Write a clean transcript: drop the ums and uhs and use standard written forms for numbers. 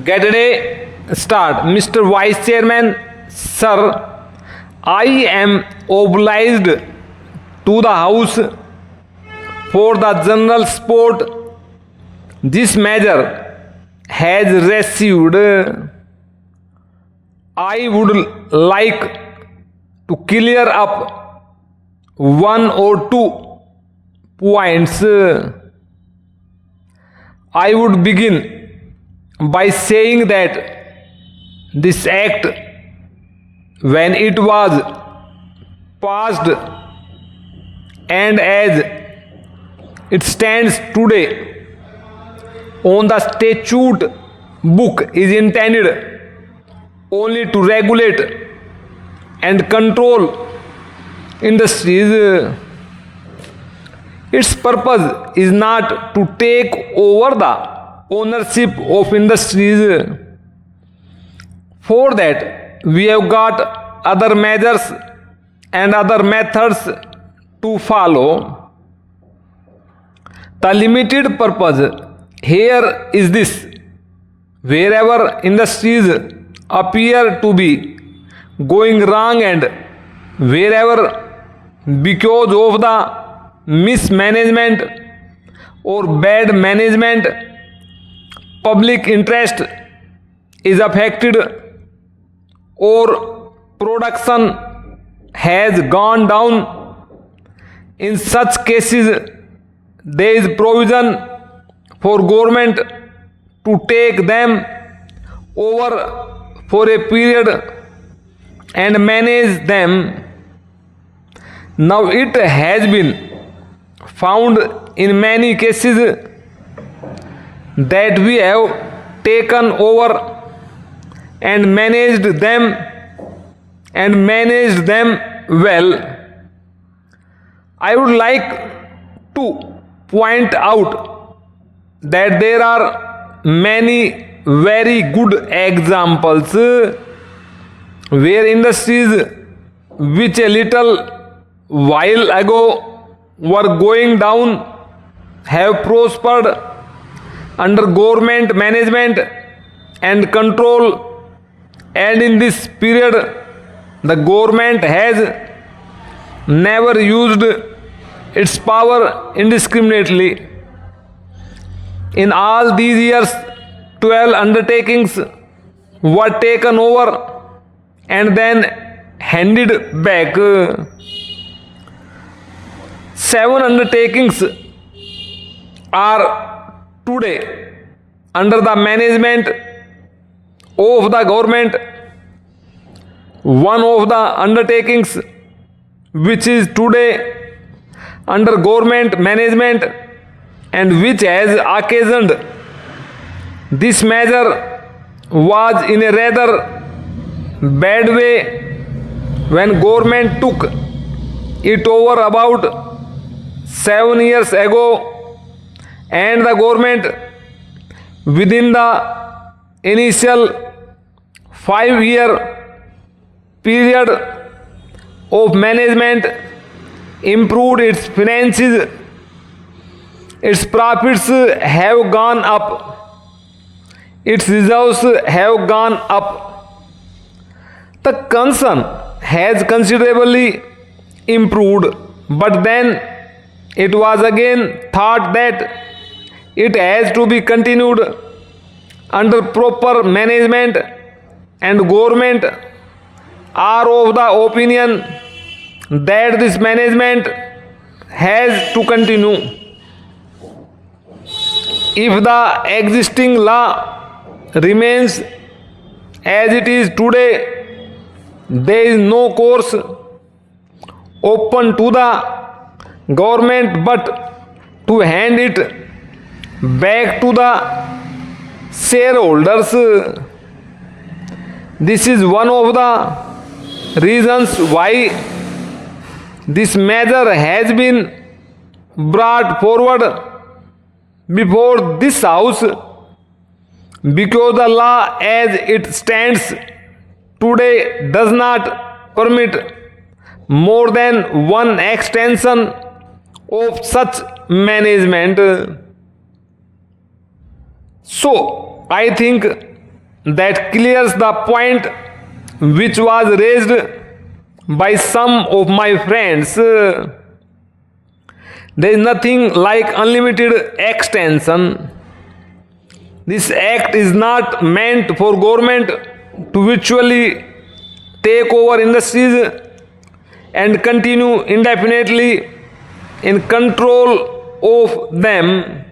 Get a day start. Mr. Vice Chairman, sir, I am obliged to the House for the general support this measure has received. I would like to clear up one or two points. I would begin by saying that this act, when it was passed and as it stands today on the statute book, is intended only to regulate and control industries. Its purpose is not to take over the ownership of industries. For that, we have got other measures and other methods to follow. The limited purpose here is this: wherever industries appear to be going wrong and wherever, because of the mismanagement or bad management, public interest is affected or production has gone down, in such cases there is provision for government to take them over for a period and manage them. Now it has been found in many cases that we have taken over and managed them well. I would like to point out that there are many very good examples where industries which a little while ago were going down have prospered under government management and control, and in this period the government has never used its power indiscriminately. In all these years, 12 undertakings were taken over and then handed back. 7 undertakings are today under the management of the government. One of the undertakings which is today under government management and which has occasioned this measure was in a rather bad way when government took it over about 7 years ago, and the government within the initial 5-year period of management improved its finances. Its profits have gone up, its reserves have gone up. The concern has considerably improved, but then it was again thought that it has to be continued under proper management, and government are of the opinion that this management has to continue. If the existing law remains as it is today, there is no course open to the government but to hand it back to the shareholders. This is one of the reasons why this measure has been brought forward before this House, because the law as it stands today does not permit more than one extension of such management. So I think that clears the point which was raised by some of my friends. There is nothing like unlimited extension. This act is not meant for government to virtually take over industries and continue indefinitely in control of them.